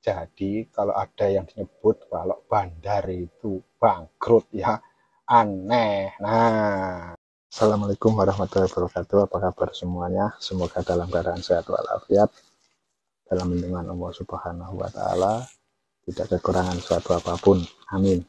Jadi kalau ada yang menyebut kalau bandar itu bangkrut ya aneh. Nah, Assalamualaikum warahmatullahi wabarakatuh. Apa kabar semuanya? Semoga dalam keadaan sehat walafiat, dalam lindungan Allah Subhanahu wa taala, tidak kekurangan suatu apapun. Amin.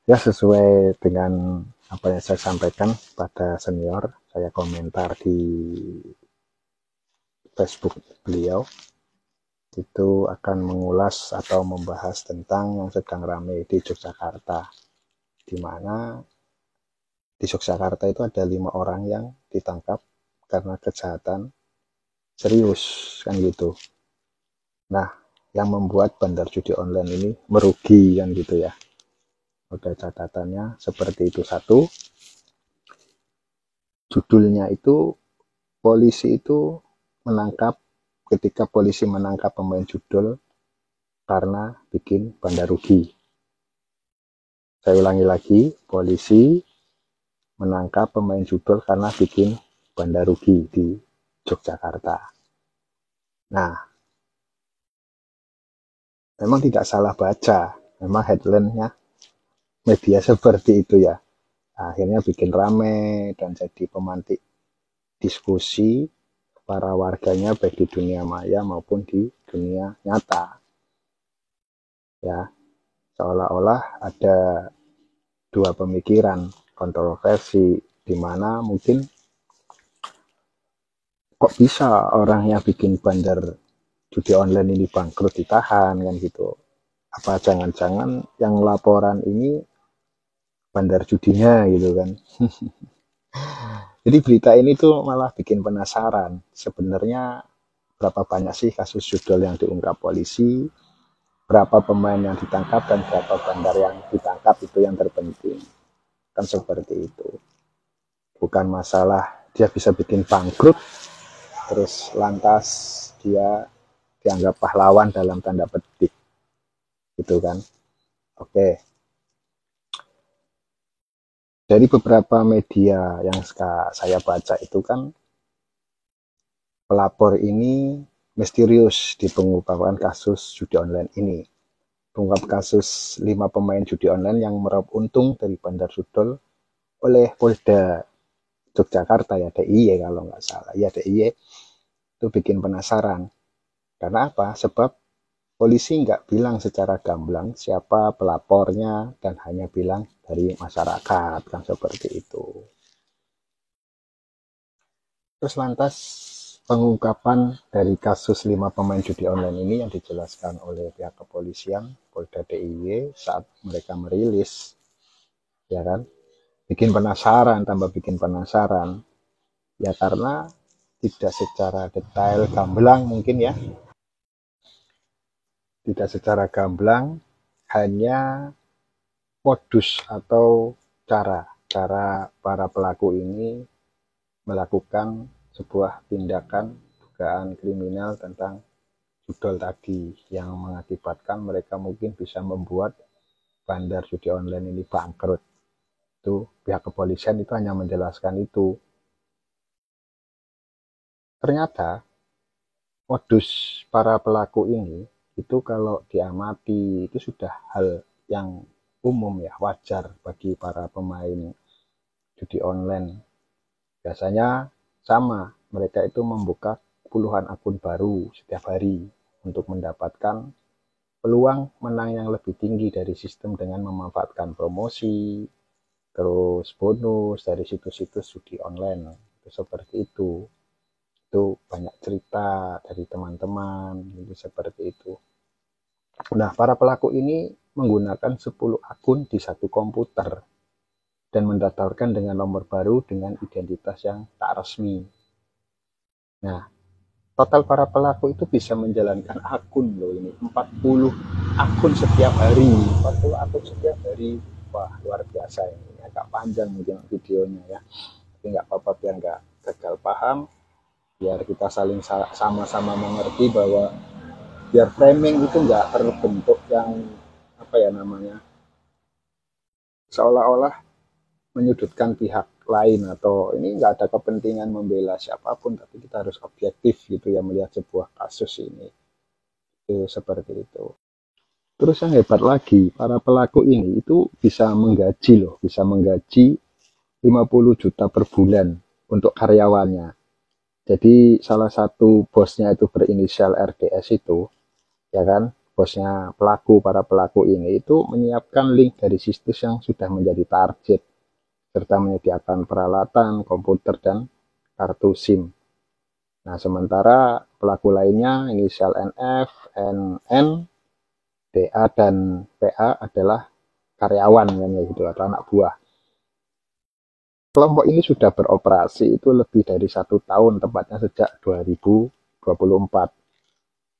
Ya, sesuai dengan apa yang saya sampaikan pada senior, saya komentar di Facebook beliau itu akan mengulas atau membahas tentang yang sedang ramai di Yogyakarta, di mana di Yogyakarta itu ada 5 orang yang ditangkap karena kejahatan serius kan gitu. Nah, yang membuat bandar judi online ini merugi kan gitu ya. Oke, catatannya seperti itu. Satu, judulnya itu polisi itu menangkap ketika polisi menangkap pemain judul karena bikin bandar rugi. Saya ulangi lagi, polisi menangkap pemain judul karena bikin bandar rugi di Yogyakarta. Nah, memang tidak salah baca, memang headline-nya media seperti itu ya. Akhirnya bikin rame dan jadi pemantik diskusi para warganya baik di dunia maya maupun di dunia nyata. Ya, seolah-olah ada dua pemikiran kontroversi di mana mungkin kok bisa orang yang bikin bandar judi online ini bangkrut ditahan kan gitu. Apa jangan-jangan yang laporan ini bandar judinya gitu kan. Jadi berita ini tuh malah bikin penasaran. Sebenarnya berapa banyak sih kasus judul yang diungkap polisi, berapa pemain yang ditangkap dan berapa bandar yang ditangkap, itu yang terpenting. Kan seperti itu. Bukan masalah dia bisa bikin bangkrut terus lantas dia dianggap pahlawan dalam tanda petik. Gitu kan. Oke. Dari beberapa media yang saya baca itu kan pelapor ini misterius di pengungkapan kasus judi online ini. Pengungkap kasus 5 pemain judi online yang meraup untung dari bandar judul oleh Polda Yogyakarta ya, DIY kalau nggak salah. Ya DIY itu bikin penasaran. Karena apa? Sebab polisi nggak bilang secara gamblang siapa pelapornya dan hanya bilang dari masyarakat kan seperti itu. Terus lantas pengungkapan dari kasus 5 pemain judi online ini yang dijelaskan oleh pihak kepolisian Polda DIY saat mereka merilis, ya kan, bikin penasaran, tambah bikin penasaran, ya karena tidak secara detail gamblang mungkin ya, tidak secara gamblang, hanya modus atau cara para pelaku ini melakukan sebuah tindakan dugaan kriminal tentang judul tadi yang mengakibatkan mereka mungkin bisa membuat bandar judi online ini bangkrut. Itu pihak kepolisian itu hanya menjelaskan itu. Ternyata modus para pelaku ini itu kalau diamati itu sudah hal yang umum ya, wajar bagi para pemain judi online. Biasanya sama, mereka itu membuka puluhan akun baru setiap hari untuk mendapatkan peluang menang yang lebih tinggi dari sistem dengan memanfaatkan promosi, terus bonus dari situs-situs judi online. Itu seperti itu. Itu banyak cerita dari teman-teman, gitu, seperti itu. Nah, para pelaku ini menggunakan 10 akun di satu komputer dan mendaftarkan dengan nomor baru dengan identitas yang tak resmi. Nah, total para pelaku itu bisa menjalankan akun loh ini, 40 akun setiap hari. 40 akun setiap hari. Wah, luar biasa ini. Agak panjang mungkin videonya ya. Tapi nggak apa-apa biar nggak gagal paham. Biar kita saling sama-sama mengerti bahwa biar framing itu nggak terbentuk yang apa ya namanya, seolah-olah menyudutkan pihak lain atau ini nggak ada kepentingan membela siapapun, tapi kita harus objektif gitu ya melihat sebuah kasus ini. seperti itu. Terus yang hebat lagi, para pelaku ini itu bisa menggaji loh, bisa menggaji 50 juta per bulan untuk karyawannya. Jadi salah satu bosnya itu berinisial RDS itu, ya kan, bosnya para pelaku ini itu menyiapkan link dari situs yang sudah menjadi target, serta menyediakan peralatan, komputer, dan kartu SIM. Nah, sementara pelaku lainnya, inisial NF, NN, DA, dan PA adalah karyawan, kan, gitu, atau anak buah. Kelompok ini sudah beroperasi itu lebih dari 1 tahun, tepatnya sejak 2024.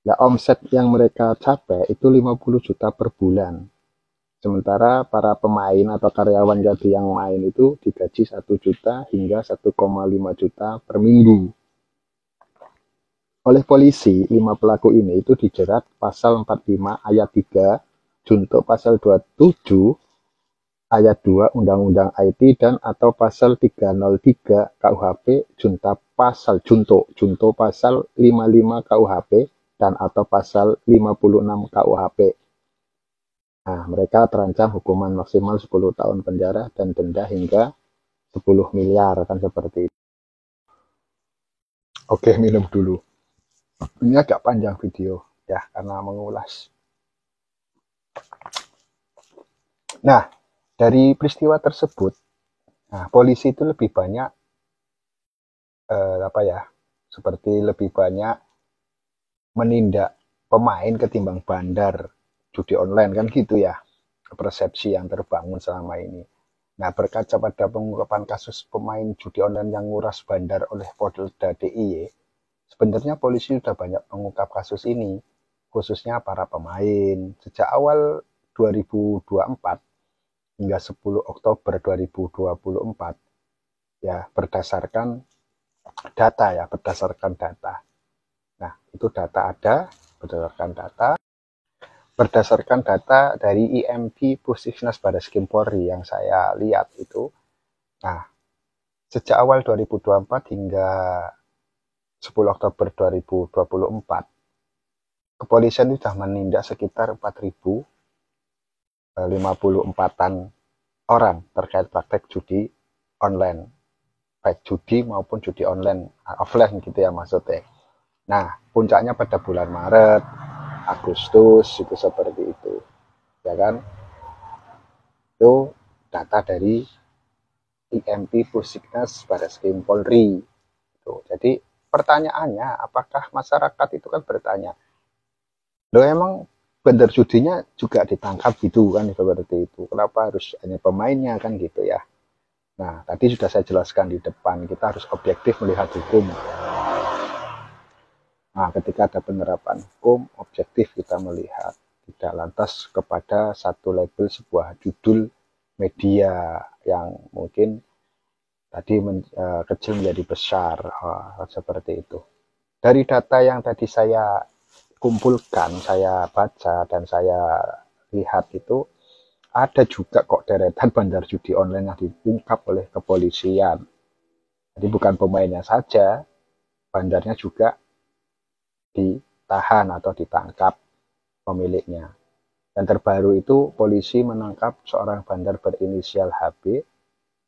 Nah, omset yang mereka capai itu 50 juta per bulan. Sementara para pemain atau karyawan jadi yang main itu digaji 1 juta hingga 1,5 juta per minggu. Oleh polisi, 5 pelaku ini itu dijerat pasal 45 ayat 3, junto pasal 27 ayat 2 Undang-Undang IT dan atau pasal 303 KUHP junto pasal 55 KUHP dan atau pasal 56 KUHP. Nah, mereka terancam hukuman maksimal 10 tahun penjara dan denda hingga 10 miliar, kan seperti itu. Oke, minum dulu. Ini agak panjang video ya karena mengulas. Nah, dari peristiwa tersebut, polisi itu lebih banyak seperti lebih banyak menindak pemain ketimbang bandar judi online, kan gitu ya persepsi yang terbangun selama ini. Nah, berkaca pada pengungkapan kasus pemain judi online yang nguras bandar oleh Polda DIY, sebenarnya polisi sudah banyak mengungkap kasus ini, khususnya para pemain. Sejak awal 2024 hingga 10 Oktober 2024, ya berdasarkan data. Nah, itu data ada, berdasarkan data dari IMP Puskesmas Barreskrim Polri yang saya lihat itu. Nah, sejak awal 2024 hingga 10 Oktober 2024, kepolisian sudah menindak sekitar 4.054-an orang terkait praktek judi online, baik judi maupun judi online offline gitu ya maksudnya. Nah, puncaknya pada bulan Maret, Agustus itu seperti itu, ya kan? Itu data dari IMP Puskesmas Barreskrim Polri. Jadi pertanyaannya, apakah masyarakat itu kan bertanya, loh emang bandar judinya juga ditangkap gitu kan, seperti itu. Kenapa harus hanya pemainnya kan gitu ya. Nah, tadi sudah saya jelaskan di depan, kita harus objektif melihat hukum. Nah, ketika ada penerapan hukum, objektif kita melihat, tidak lantas kepada satu label sebuah judul media yang mungkin tadi kecil menjadi besar, seperti itu. Dari data yang tadi saya kumpulkan, saya baca dan saya lihat itu, ada juga kok deretan bandar judi online yang diungkap oleh kepolisian. Jadi bukan pemainnya saja, bandarnya juga ditahan atau ditangkap pemiliknya. Dan terbaru itu polisi menangkap seorang bandar berinisial HB.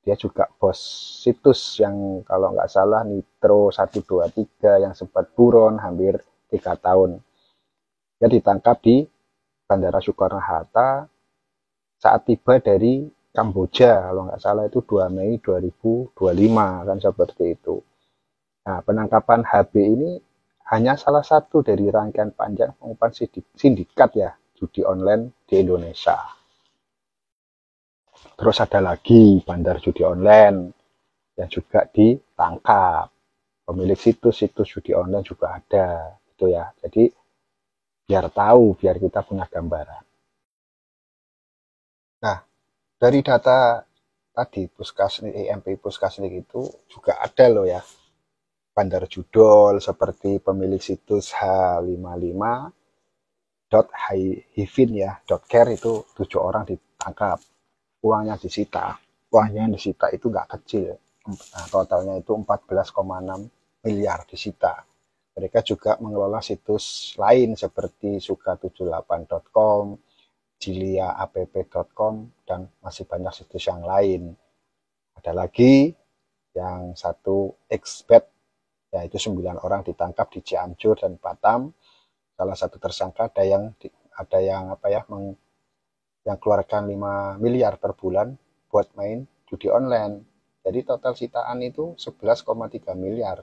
Dia juga bos situs yang kalau nggak salah Nitro 123 yang sempat buron hampir 3 tahun. Dia ditangkap di Bandara Soekarno-Hatta saat tiba dari Kamboja, kalau nggak salah itu 2 Mei 2025, kan seperti itu. Nah, penangkapan HB ini hanya salah satu dari rangkaian panjang pengungkapan sindikat ya judi online di Indonesia. Terus ada lagi bandar judi online yang juga ditangkap. Pemilik situs judi online juga ada, gitu ya. Jadi biar tahu, biar kita punya gambaran. Nah, dari data tadi IMP Puskesmas itu juga ada loh ya bandar judol seperti pemilik situs H55.hivin ya .care itu 7 orang ditangkap, uangnya disita. Uangnya yang disita itu nggak kecil, nah, totalnya itu 14,6 miliar disita. Mereka juga mengelola situs lain seperti suka78.com, jiliaapp.com, dan masih banyak situs yang lain. Ada lagi yang satu expat, yaitu 9 orang ditangkap di Cianjur dan Batam. Salah satu tersangka ada yang yang keluarkan 5 miliar per bulan buat main judi online. Jadi total sitaan itu 11,3 miliar.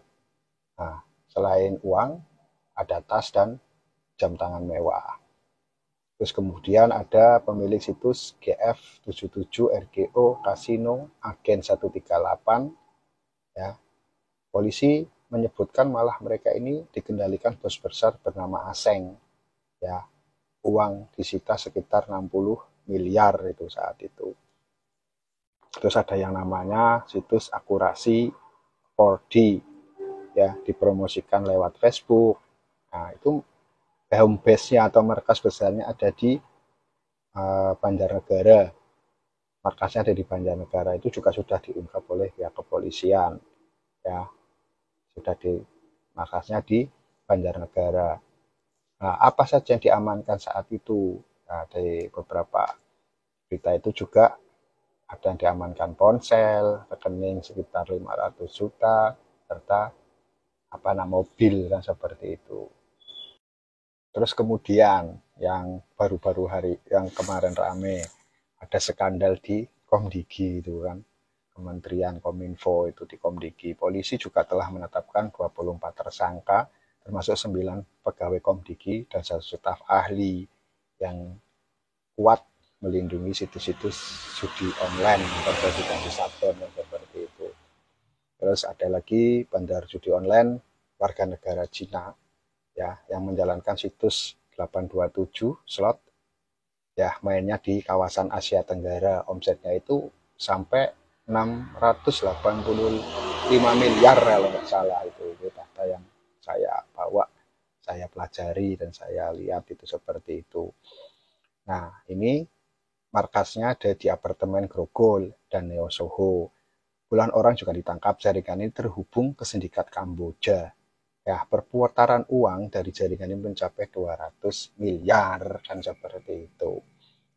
Nah, selain uang, ada tas dan jam tangan mewah. Terus kemudian ada pemilik situs GF77 RGO Kasino Agen 138. Ya, polisi menyebutkan malah mereka ini dikendalikan bos besar bernama Aseng. Ya, uang disita sekitar 60 miliar itu saat itu. Terus ada yang namanya situs akurasi 4D, ya, dipromosikan lewat Facebook. Nah, itu home base-nya atau markas besarnya ada di Banjarnegara. Markasnya ada di Banjarnegara, itu juga sudah diungkap oleh pihak kepolisian. Ya, sudah markasnya di Banjarnegara. Nah, apa saja yang diamankan saat itu? Nah, dari beberapa berita itu juga ada yang diamankan ponsel, rekening sekitar 500 juta, serta mobil dan seperti itu. Terus kemudian yang baru-baru yang kemarin rame, ada skandal di Komdigi itu kan, Kementerian Kominfo itu di Komdigi. Polisi juga telah menetapkan 24 tersangka, termasuk 9 pegawai Komdigi dan 1 staf ahli yang kuat melindungi situs-situs judi online terverifikasi Sabton dan seperti itu. Terus ada lagi bandar judi online warga negara Cina, ya, yang menjalankan situs 827 slot, ya, mainnya di kawasan Asia Tenggara. Omsetnya itu sampai 685 miliar kalau nggak salah. Itu data yang saya bawa, saya pelajari dan saya lihat itu seperti itu. Nah, ini markasnya ada di apartemen Grogol dan Neo Soho. Puluhan orang juga ditangkap. Jaringan ini terhubung ke sindikat Kamboja. Ya, perputaran uang dari jaringan ini mencapai 200 miliar dan seperti itu.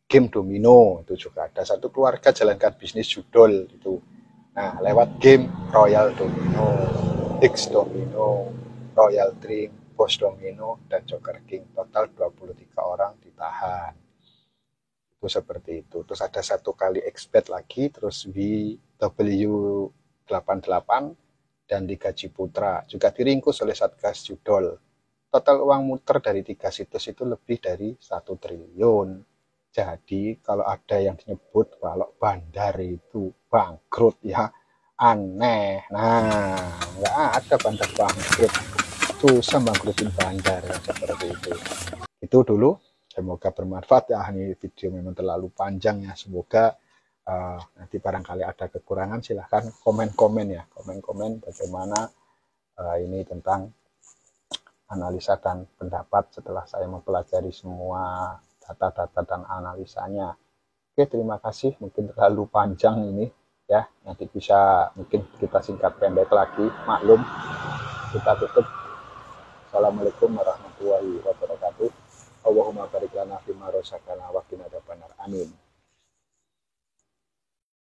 Game domino itu juga ada. Satu keluarga jalankan bisnis judol itu. Nah, lewat game Royal Domino, X Domino, Royal Dream, Boss Domino, dan Joker King. Total 23 orang ditahan. Itu seperti itu. Terus ada 1 kali expat lagi, terus WW88 dan Liga Ciputra juga diringkus oleh Satgas Judol. Total uang muter dari 3 situs itu lebih dari 1 triliun. Jadi kalau ada yang menyebut kalau bandar itu bangkrut, ya aneh. Nah, nggak ada bandar bangkrut. Susah bangkrutin bandar seperti itu. Itu dulu. Semoga bermanfaat ya. Ini video memang terlalu panjang ya. Semoga nanti barangkali ada kekurangan, silahkan komen-komen ya. Komen-komen bagaimana ini tentang analisa dan pendapat setelah saya mempelajari semua data-data dan analisanya. Oke, terima kasih. Mungkin terlalu panjang ini ya. Nanti bisa mungkin kita singkat pendek lagi. Maklum, kita tutup. Assalamualaikum warahmatullahi wabarakatuh. Allahumma barik lana fima rozaqana wa qina adzabannar. Amin.